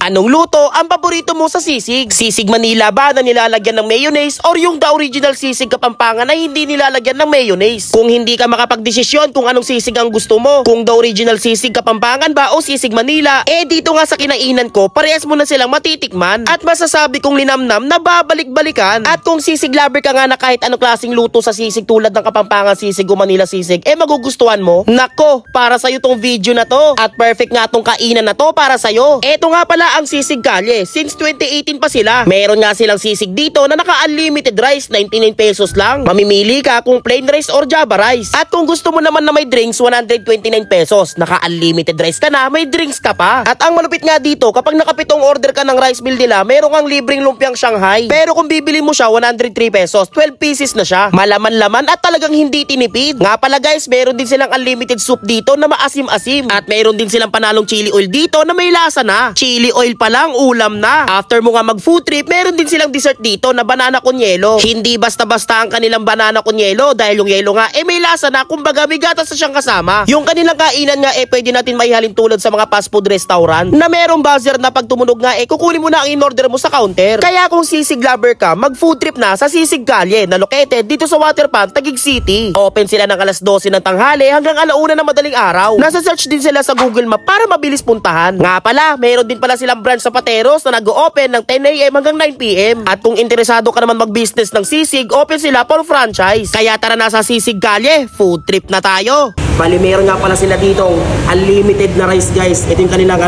Anong luto ang paborito mo sa sisig? Sisig Manila ba na nilalagyan ng mayonnaise or yung the original sisig Kapampangan na hindi nilalagyan ng mayonnaise? Kung hindi ka makapagdesisyon kung anong sisig ang gusto mo, kung the original sisig Kapampangan ba o sisig Manila, dito nga sa kinainan ko, parehas mo na silang matitikman at masasabi kong linamnam na babalik-balikan. At kung sisig lover ka nga na kahit anong klaseng luto sa sisig tulad ng Kapampangan sisig o Manila sisig, magugustuhan mo, nako, para sa'yo tong video na to. At perfect nga tong kainan na to para sa'yo. Eto nga pala ang Sisig Kalye. Since 2018 pa sila. Meron nga silang sisig dito na naka-unlimited rice, 99 pesos lang. Mamimili ka kung plain rice or Java rice. At kung gusto mo naman na may drinks, 129 pesos. Naka-unlimited rice ka na, may drinks ka pa. At ang malupit nga dito, kapag nakapitong order ka ng rice meal nila, meron kang libreng lumpiang Shanghai. Pero kung bibili mo siya, 103 pesos, 12 pieces na siya. Malaman-laman at talagang hindi tinipid. Nga pala guys, meron din silang unlimited soup dito na maasim-asim. At meron din silang panalong chili oil dito na may lasa na. Chili oil pa lang, ulam na. After mo nga mag food trip, meron din silang dessert dito na banana con yelo. Hindi basta-basta ang kanilang banana con yelo dahil yung yelo nga may lasa na, kumbaga may gatas na siyang kasama. Yung kanilang kainan nga pwede natin maihalin tulad sa mga fast food restaurant na merong buzzer na pag tumunog nga kukunin mo na ang in-order mo sa counter. Kaya kung sisig lover ka, mag food trip na sa Sisig Kalye na located dito sa Waterpan, Taguig City. Open sila ng alas 12 ng tanghali hanggang alauna ng madaling araw. Nasa search din sila sa Google Map para mabilis puntahan. Nga pala, meron din pala silang branch sa Pateros na nag-o-open ng 10 AM hanggang 9 PM. At kung interesado ka naman mag-business ng sisig, open sila for franchise. Kaya tara na sa Sisig Kalye, food trip na tayo. Bali, meron nga pala sila dito unlimited na rice guys. Ito yung kanilang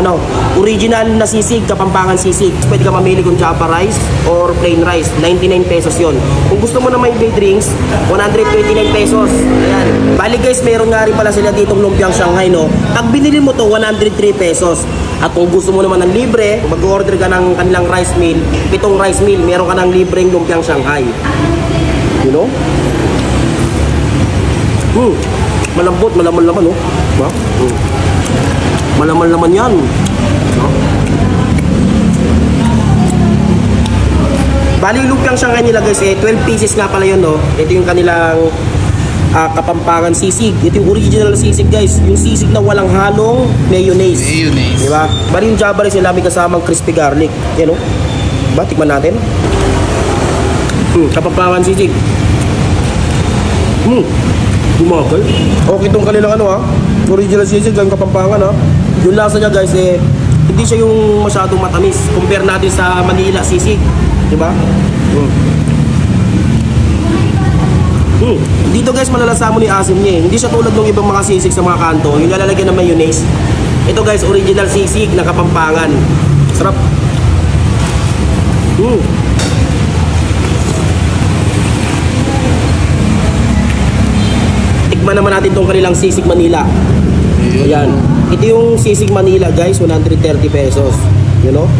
original na sisig, Kapampangan sisig. Pwede ka mamili kung Java rice or plain rice. 99 pesos yon. Kung gusto mo na may drinks, 129 pesos. Ayan. Bali guys, meron nga rin pala sila ditong lumpiang Shanghai, no? Pag binili mo to, 103 pesos. At kung gusto mo naman ng libre, mag-order ka ng kanilang rice meal, 7 rice meal, meron ka ng libreng lumpiang Shanghai. You know? Malambot, malaman-laman, oh. Diba? Malaman-laman yan. No? Bali, yung lumpiang Shanghai nila guys, 12 pieces nga pala yun, no? Ito yung kanilang Kapampangan sisig. Ito yung original sisig guys. Yung sisig na walang halong mayonnaise. Diba? Bali yung Java rice nila may kasamang crispy garlic. Yan, no? Diba? Tikman natin. Kapampangan sisig. Gumagal. Okay itong kanilang original sisig ang Kapampangan, Yung lasa niya guys, hindi siya yung masyadong matamis. Compare natin sa Manila sisig. Diba? Dito guys, malalasa mo ni asim niya. Hindi siya tulad ng ibang mga sisig sa mga kanto, yung nalalagyan ng mayonnaise. Ito guys, original sisig na Kapampangan. Sarap. Tikman naman natin itong kanilang sisig Manila. Ayan. Ito yung sisig Manila guys, 130 pesos. You know?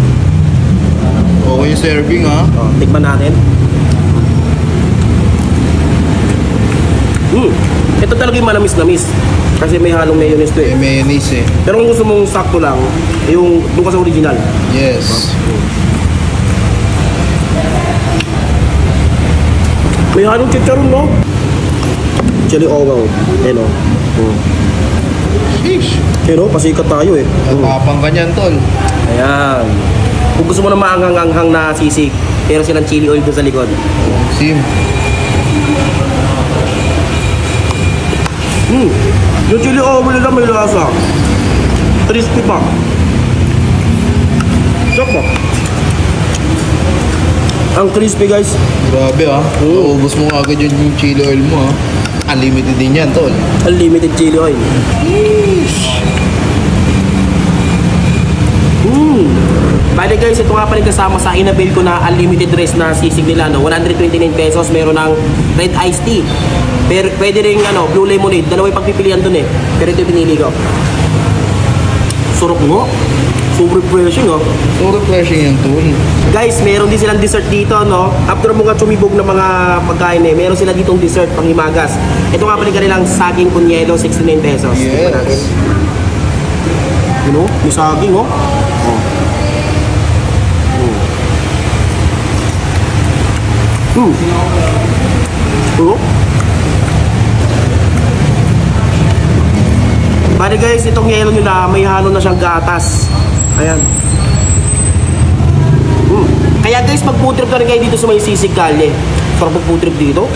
Okay yung serving, ha? Tikman natin. Ito talaga yung manamis-namis. Kasi may halong mayonnaise to May mayonnaise Pero kung gusto mong sakto lang, yung doon ka sa original. Yes. May halong chicharon, no? Chili ogaw. Ayan, no? Fish. Pero pasikat tayo Tapang ganyan, tol. Ayan. Kung gusto mo na maanghang-anghang na sisig, pero silang chili oil doon sa likod. Sim. Yung chili oil nila may lasa. Crispy pa. Saka. Ang crispy guys. Grabe, ha? Ubus mo agad yung chili oil mo, ha? Unlimited din yan, tol. Unlimited chili oil. Bali guys, ito nga pa rin kasama sa inabil ko na unlimited rice na sisig nila, no? 129 pesos, meron ng red iced tea. Pero pwede rin blue lemonade, dalawa yung pagpipilian dun Pero ito yung pinili ko. Surok mo. Super refreshing, Super refreshing yan, tol. Guys, meron din silang dessert dito, no? After mo nga sumibog ng mga pagkain meron sila ditong dessert pang himagas. Ito nga pa rin kanilang saging con yelo, 69 pesos. Yes. You know, may saging, Bali guys, itong yelo nila may halo na siyang gatas. Ayan. guys, mag-food trip na rin kayo dito sa may Sisig Kalye. Sarap mag-food trip dito.